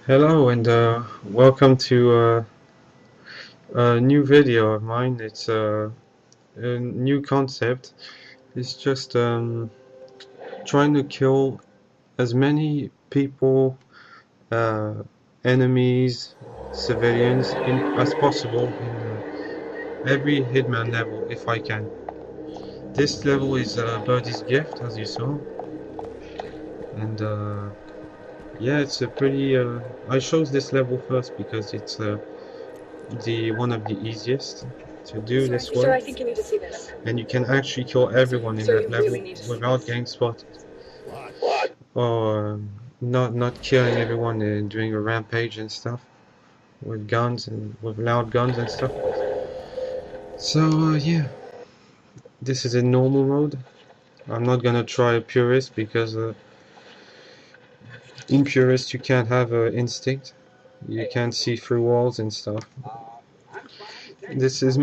Hello and welcome to a new video of mine. It's a new concept. It's just trying to kill as many people, uh, enemies, civilians as possible in every Hitman level if I can. This level is Birdie's gift, as you saw, and yeah, it's a pretty. I chose this level first because it's the one of the easiest to do this Sir, I work, think you need to see this. and you can actually kill everyone in Sir, that you level really need to see without this. getting spotted, or not killing everyone doing a rampage and stuff with guns and with loud guns and stuff. So yeah, this is in normal mode. I'm not gonna try a purist because in purist you can't have instinct. You can't see through walls and stuff. This is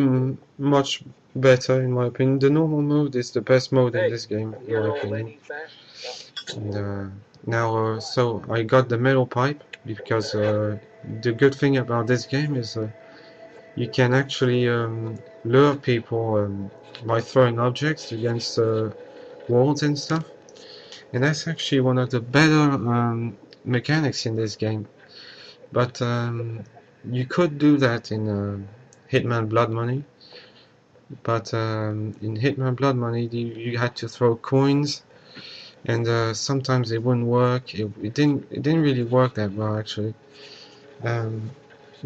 much better in my opinion. The normal mode is the best mode in this game, in my opinion. And now, so I got the metal pipe because the good thing about this game is you can actually lure people by throwing objects against walls and stuff. And that's actually one of the better mechanics in this game. But you could do that in Hitman Blood Money. But in Hitman Blood Money, you had to throw coins, and sometimes it wouldn't work. It didn't really work that well actually. Um,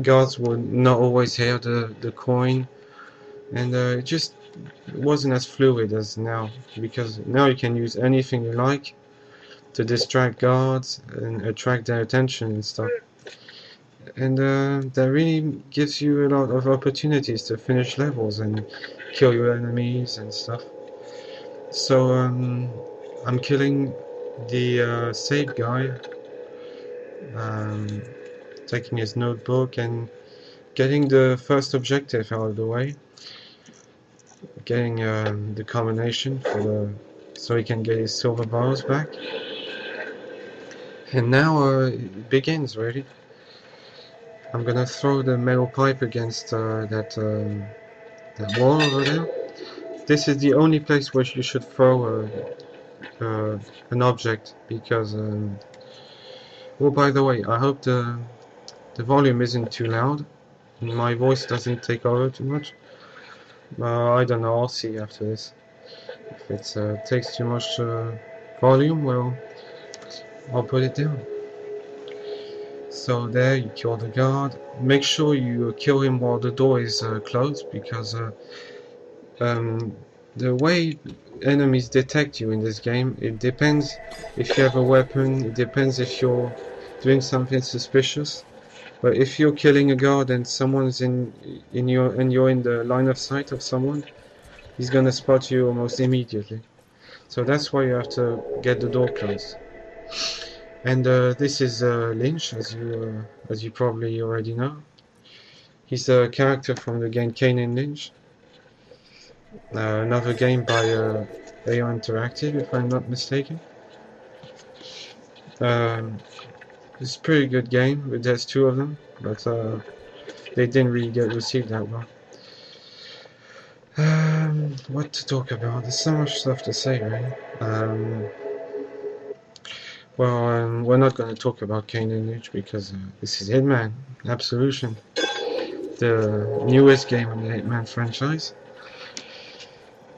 Guards would not always hear the coin, and it just wasn't as fluid as now, because now you can use anything you like to distract guards and attract their attention and stuff. And that really gives you a lot of opportunities to finish levels and kill your enemies and stuff. So I'm killing the save guy, um, taking his notebook and getting the first objective out of the way, getting the combination for so he can get his silver bars back. And now it begins really. I'm gonna throw the metal pipe against that wall over there. This is the only place where you should throw an object because. Oh, by the way, I hope the volume isn't too loud. My voice doesn't take over too much. I don't know. I'll see after this. If it takes too much volume, well, I'll put it down. So there, you kill the guard. Make sure you kill him while the door is closed, because the way enemies detect you in this game, it depends if you have a weapon, it depends if you're doing something suspicious. But if you're killing a guard and someone's you're in the line of sight of someone, he's gonna spot you almost immediately. So that's why you have to get the door closed. And this is Lynch, as you probably already know. He's a character from the game Kane and Lynch. Another game by AO Interactive, if I'm not mistaken. It's a pretty good game, but there's two of them, but they didn't really get received that well. What to talk about? There's so much stuff to say, right? Well, we're not going to talk about Kane and Lynch because this is Hitman Absolution, the newest game in the Hitman franchise.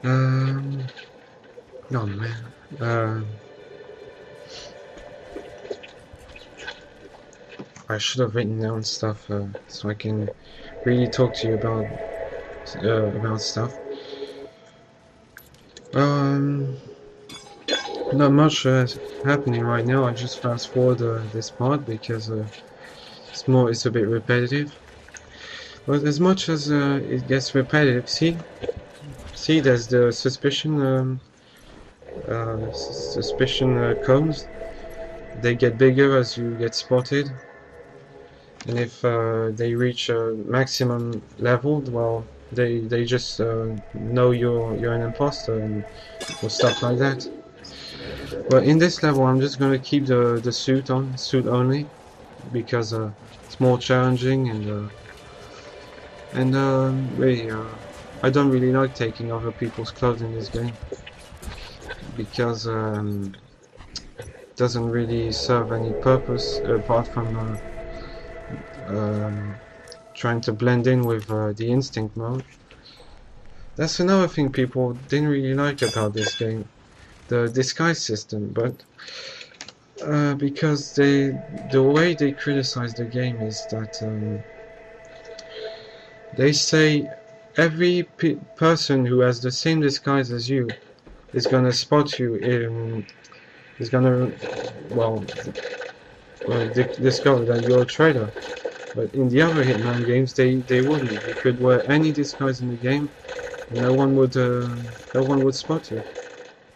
Oh man. I should have written down stuff so I can really talk to you about stuff. Not much happening right now. I just fast forward this part because it's a bit repetitive. But as much as it gets repetitive, see, there's the suspicion cones. They get bigger as you get spotted, and if they reach a maximum level, well, they just know you're an imposter and or stuff like that. But in this level, I'm just gonna keep the suit on, suit only, because it's more challenging and really I don't really like taking other people's clothes in this game because it doesn't really serve any purpose apart from trying to blend in with the instinct mode. That's another thing people didn't really like about this game, the disguise system, but because the way they criticize the game is that they say every person who has the same disguise as you is gonna spot you is gonna well, discover that you're a traitor. But in the other Hitman games, they wouldn't. You could wear any disguise in the game, and no one would spot you.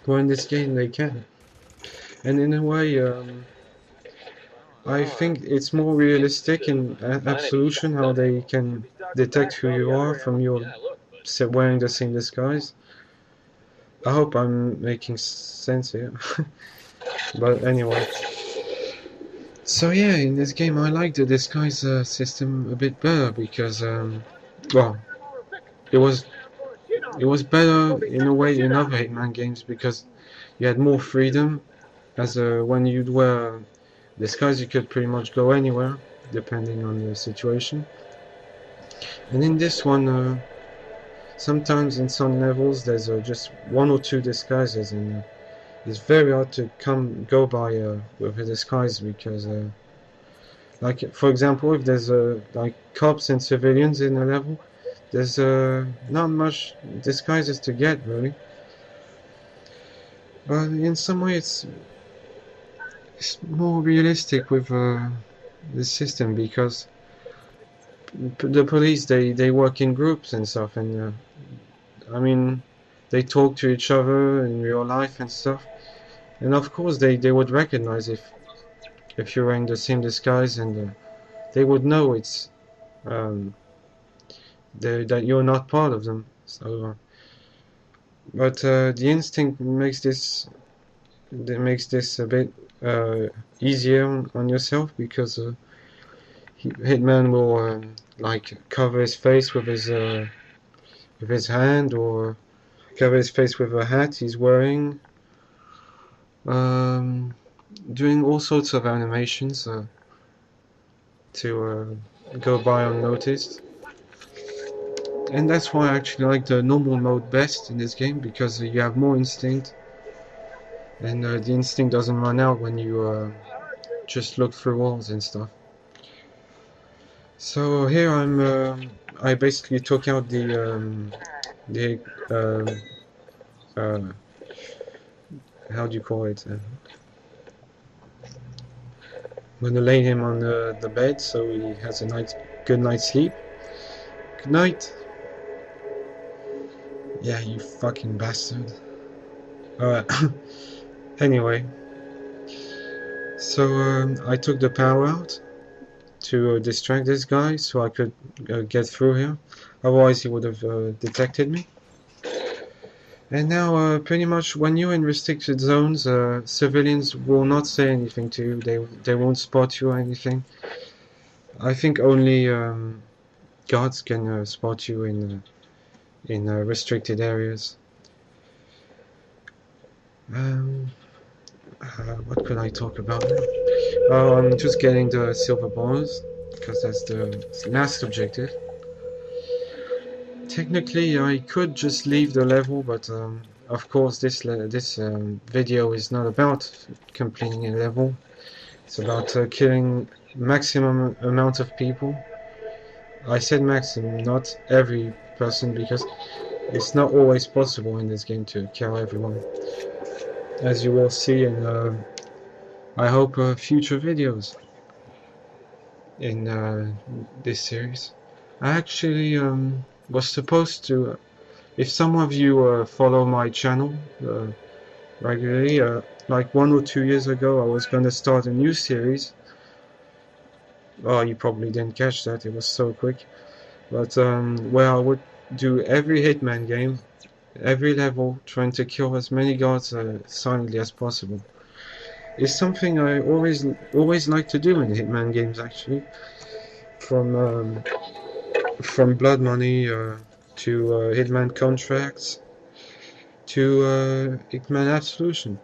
But in this game, they can. And in a way, I think it's more realistic in Absolution how they can detect who you are from your wearing the same disguise. I hope I'm making sense here. But anyway. So yeah, in this game I like the disguise system a bit better because, well, it was better in a way in other Hitman games because you had more freedom. As when you'd wear disguise, you could pretty much go anywhere depending on the situation. And in this one, sometimes in some levels there's just one or two disguises, and it's very hard to go by with a disguise because. Like, for example, if there's like cops and civilians in a level, there's not much disguises to get, really. But in some way, it's more realistic with the system because the police they work in groups and stuff, and I mean they talk to each other in real life and stuff, and of course they would recognize if you're wearing the same disguise, and they would know it's that you're not part of them. So, but the instinct makes this a bit easier on yourself because Hitman will like cover his face with his hand or cover his face with a hat he's wearing, doing all sorts of animations to go by unnoticed. And that's why I actually like the normal mode best in this game, because you have more instinct, and the instinct doesn't run out when you just look through walls and stuff. So here I basically took out the how do you call it? I'm gonna lay him on the bed so he has a good night's sleep. Good night. Yeah, you fucking bastard. Alright. Anyway. So I took the power out to distract this guy so I could get through here. Otherwise he would have detected me. And now pretty much when you're in restricted zones, civilians will not say anything to you. They won't spot you or anything. I think only guards can spot you in restricted areas. What could I talk about now? Oh, I'm just getting the silver bonus because that's the last objective. Technically, I could just leave the level, but of course, this video is not about completing a level. It's about killing maximum amount of people. I said maximum, not every person, because it's not always possible in this game to kill everyone, as you will see in I hope future videos in this series. I actually was supposed to, if some of you follow my channel regularly, like 1 or 2 years ago I was gonna start a new series. Oh, you probably didn't catch that, it was so quick. But where I would do every Hitman game, every level, trying to kill as many guards silently as possible. is something I always like to do in Hitman games actually. From Blood Money to Hitman Contracts to Hitman Absolution.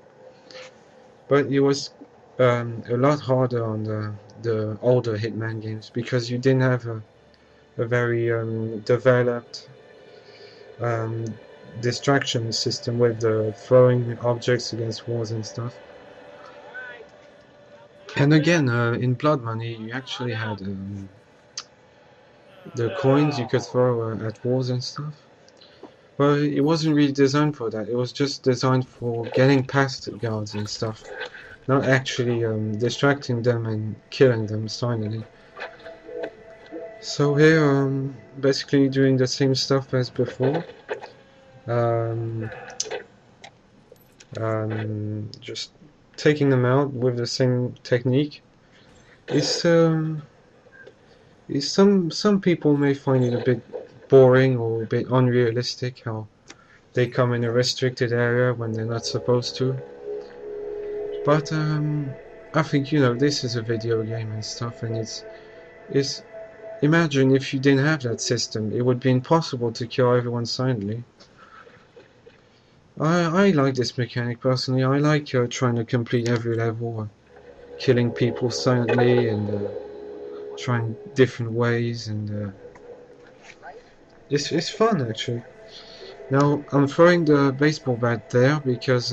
But it was a lot harder on the older Hitman games because you didn't have a very developed um, distraction system with throwing objects against walls and stuff. And again, in Blood Money, you actually had the coins you could throw at walls and stuff. Well, it wasn't really designed for that. It was just designed for getting past the guards and stuff, not actually distracting them and killing them silently. So here, basically doing the same stuff as before. Um, just taking them out with the same technique. Some people may find it a bit boring or a bit unrealistic how they come in a restricted area when they're not supposed to. But I think, you know, this is a video game and stuff, and it's imagine if you didn't have that system, it would be impossible to kill everyone silently. I like this mechanic personally. I like trying to complete every level, killing people silently and trying different ways, and it's fun actually. Now I'm throwing the baseball bat there because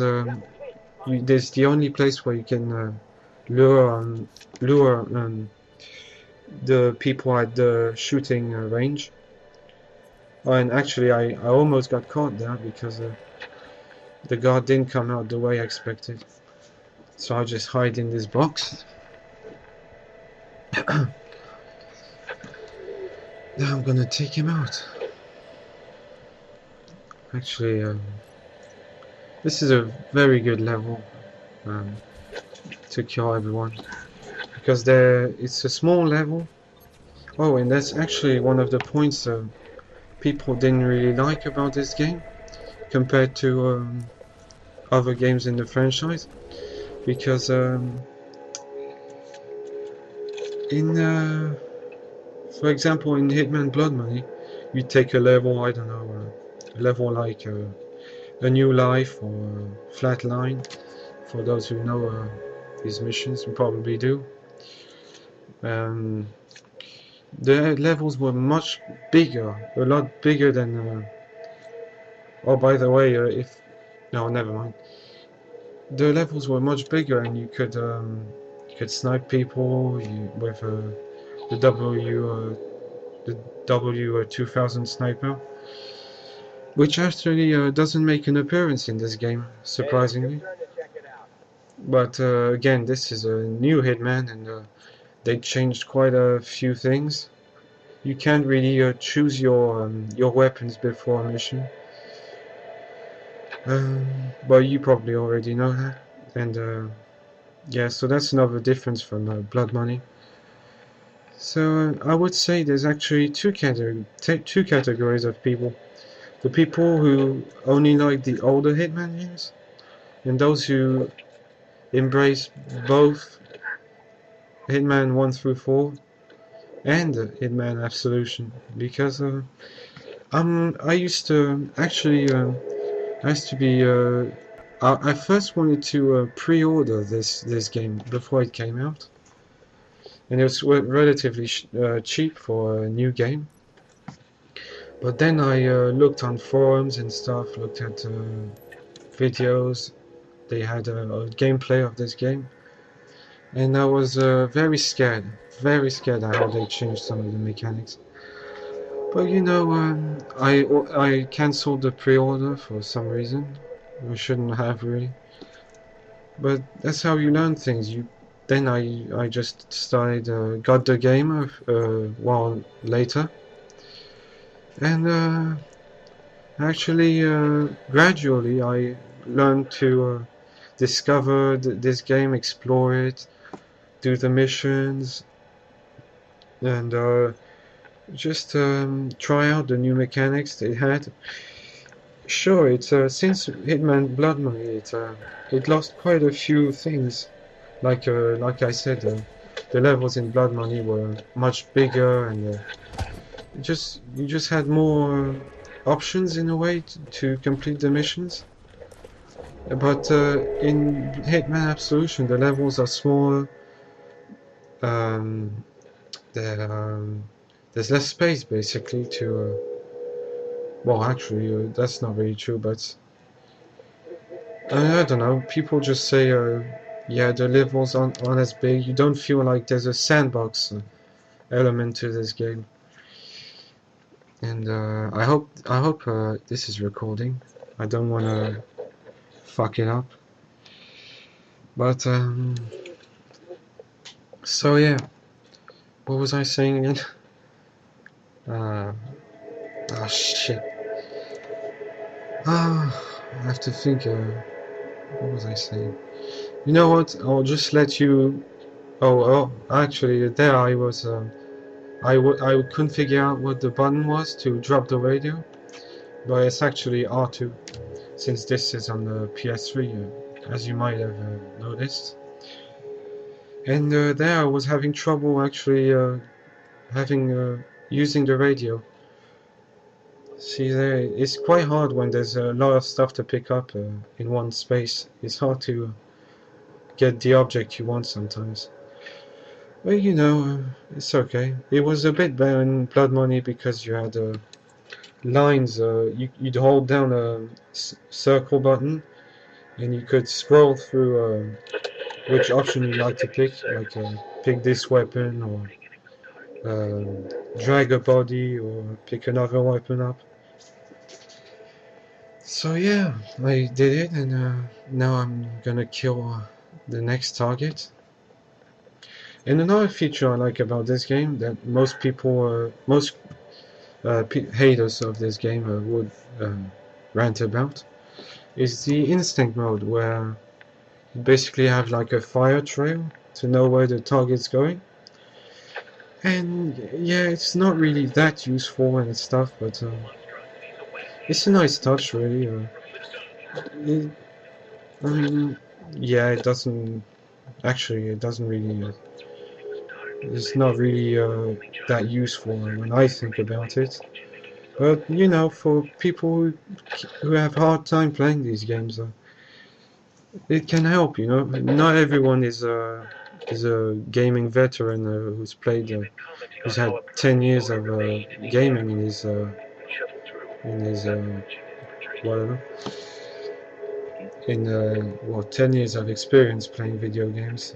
this is the only place where you can lure the people at the shooting range. Oh, and actually I almost got caught there because the guard didn't come out the way I expected. So I just hide in this box. Now I'm gonna take him out. Actually, this is a very good level to kill everyone because it's a small level. Oh, and that's actually one of the points people didn't really like about this game compared to other games in the franchise, because for example, in Hitman Blood Money, you take a level, I don't know, a level like A New Life or Flatline. For those who know these missions, you probably do. The levels were much bigger, a lot bigger than. Oh, by the way, no, never mind. The levels were much bigger, and you could snipe people with the W2000 sniper, which actually doesn't make an appearance in this game, surprisingly. But again, this is a new Hitman, and they changed quite a few things. You can't really choose your weapons before a mission. But you probably already know that, and yeah, so that's another difference from Blood Money. So I would say there's actually two categories of people: the people who only like the older Hitman games, and those who embrace both Hitman 1 through 4 and Hitman Absolution. Because I used to actually. I first wanted to pre-order this game before it came out, and it was relatively cheap for a new game. But then I looked on forums and stuff, looked at videos. They had a gameplay of this game, and I was very scared at how they changed some of the mechanics. But you know, I cancelled the pre-order for some reason. I shouldn't have really. But that's how you learn things. Then I just started got the game a while later, and actually gradually I learned to discover this game, explore it, do the missions, and just try out the new mechanics they had. Sure, it's since Hitman Blood Money, it lost quite a few things like I said, the levels in Blood Money were much bigger, and you just had more options in a way to complete the missions. But in Hitman Absolution, the levels are smaller. Um, there's less space basically to. Well, actually, that's not really true, but I don't know. People just say, yeah, the levels aren't as big. You don't feel like there's a sandbox element to this game. And I hope this is recording. I don't want to fuck it up. But so yeah, what was I saying again? Oh shit. I have to think. What was I saying? You know what? I'll just let you. Oh, actually, there I was. I couldn't figure out what the button was to drop the radio, but it's actually R2, since this is on the PS3, as you might have noticed. And there I was having trouble actually having using the radio. See there, it's quite hard when there's a lot of stuff to pick up in one space. It's hard to get the object you want sometimes. Well, you know, it's okay. It was a bit better in Blood Money because you had lines. You'd hold down a circle button and you could scroll through which option you'd like to pick, like pick this weapon or drag a body or pick another weapon up. So yeah, I did it, and now I'm gonna kill the next target. And another feature I like about this game that most people, most haters of this game would rant about is the instinct mode, where you basically have like a fire trail to know where the target's going. And yeah, it's not really that useful and stuff, but it's a nice touch, really. It, I mean, yeah, it doesn't actually. It doesn't really. It's not really that useful when I think about it. But you know, for people who have hard time playing these games, it can help. You know, not everyone is a gaming veteran who's had 10 years of gaming in his whatever in 10 years of experience playing video games.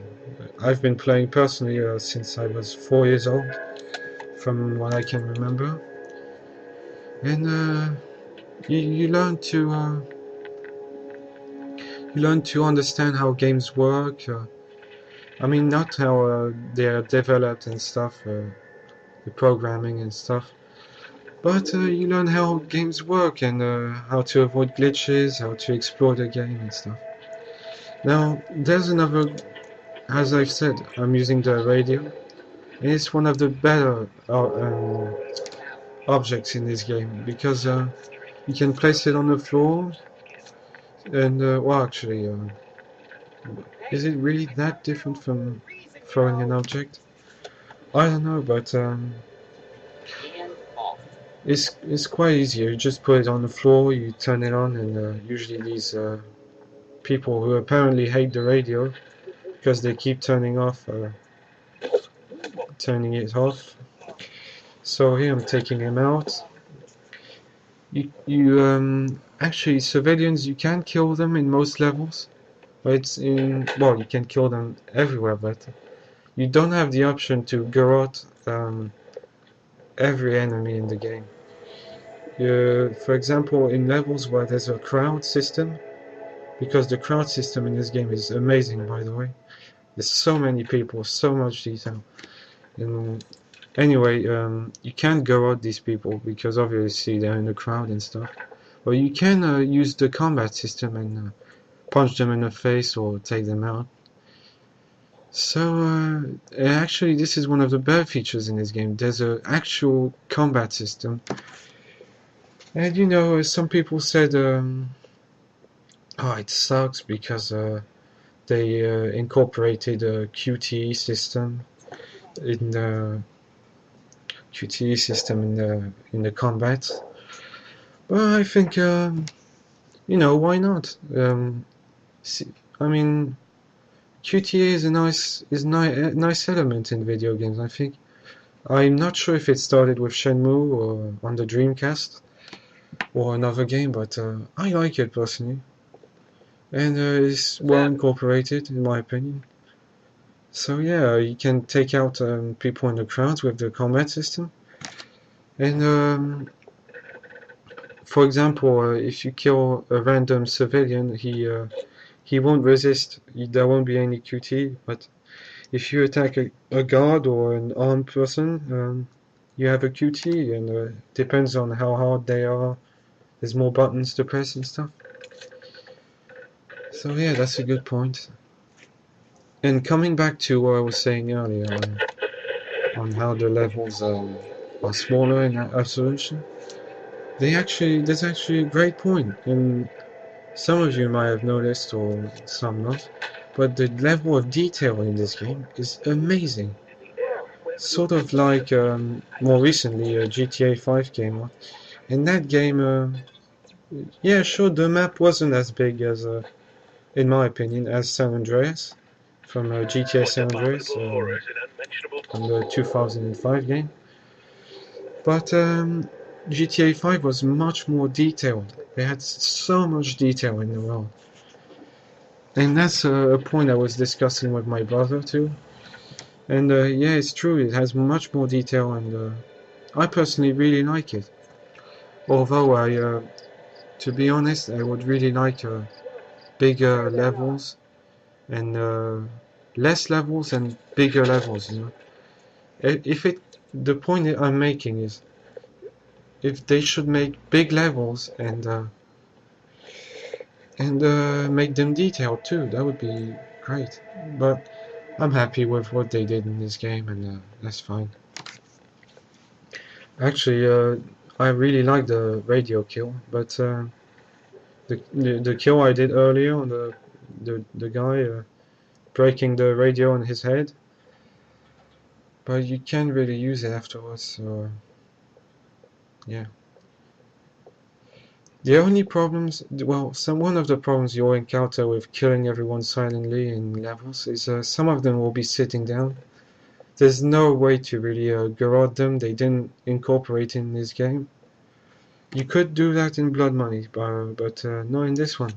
I've been playing personally since I was 4 years old, from what I can remember, and you learn to understand how games work. I mean, not how they are developed and stuff, the programming and stuff, but you learn how games work and how to avoid glitches, how to explore the game and stuff. Now, there's another, as I've said, I'm using the radio, and it's one of the better objects in this game because you can place it on the floor, and well, actually, is it really that different from throwing an object? I don't know, but it's quite easy. You just put it on the floor, you turn it on, and usually these people who apparently hate the radio because they keep turning it off. So here I'm taking him out. You actually, civilians, you can kill them in most levels, but well, you can kill them everywhere, but you don't have the option to garrote every enemy in the game. For example, in levels where there's a crowd system, because the crowd system in this game is amazing, by the way. There's so many people, so much detail. And anyway, you can't garrote these people because obviously they're in the crowd and stuff. But you can use the combat system and punch them in the face or take them out. So actually, this is one of the better features in this game. There's an actual combat system. And you know, some people said, oh, it sucks because they incorporated a QTE system in the combat. But I think you know, why not? I mean, QTE is a nice element in video games. I think. I'm not sure if it started with Shenmue or on the Dreamcast or another game, but I like it personally, and it's well incorporated in my opinion. So yeah, you can take out people in the crowds with the combat system, and for example, if you kill a random civilian, he won't resist. There won't be any QT. But if you attack a guard or an armed person, you have a QT, and depends on how hard they are. There's more buttons to press and stuff. So yeah, that's a good point. And coming back to what I was saying earlier on how the levels are smaller in Absolution, there's actually a great point, and some of you might have noticed or some not, but the level of detail in this game is amazing. Sort of like more recently a GTA 5 came out. In that game, yeah, sure, the map wasn't as big as, in my opinion, as San Andreas from GTA San Andreas from the 2005 game. But GTA 5 was much more detailed. They had so much detail in the world. And that's a point I was discussing with my brother too. And yeah, it's true, it has much more detail, and I personally really like it. Although to be honest, I would really like bigger levels and less levels and bigger levels, you know. The point that I'm making is, if they should make big levels and make them detailed too, that would be great. But I'm happy with what they did in this game, and that's fine. Actually, I really like the radio kill, but the kill I did earlier on the guy breaking the radio on his head, but you can't really use it afterwards, so yeah. The only problems, well, one of the problems you'll encounter with killing everyone silently in levels is some of them will be sitting down. There's no way to really garrote them. They didn't incorporate in this game. You could do that in Blood Money, but not in this one.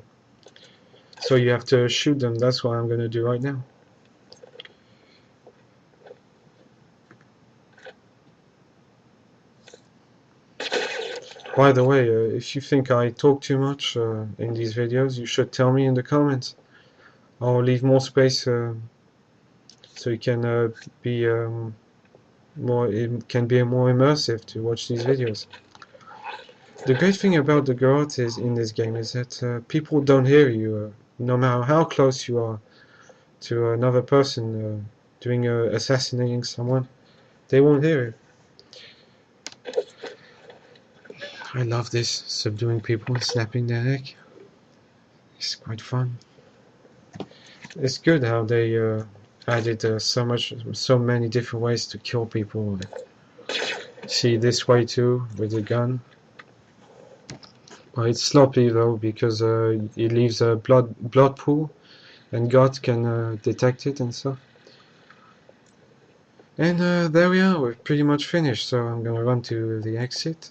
So you have to shoot them. That's what I'm going to do right now. By the way, if you think I talk too much in these videos, you should tell me in the comments. I'll leave more space so you can be more. It can be more immersive to watch these videos. The great thing about the garrote is in this game is that people don't hear you, no matter how close you are to another person doing assassinating someone. They won't hear you. I love this, subduing people and snapping their neck. It's quite fun. It's good how they added so many different ways to kill people. See this way too, with a gun. Well, it's sloppy though, because it leaves a blood pool, and God can detect it and stuff. And there we are, we're pretty much finished, so I'm gonna run to the exit.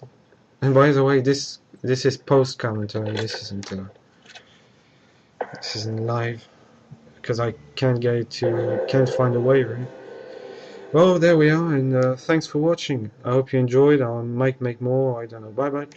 And by the way, this is post commentary. This isn't live because I can't find a waiver. Well, there we are, and thanks for watching. I hope you enjoyed. I might make more. I don't know. Bye bye.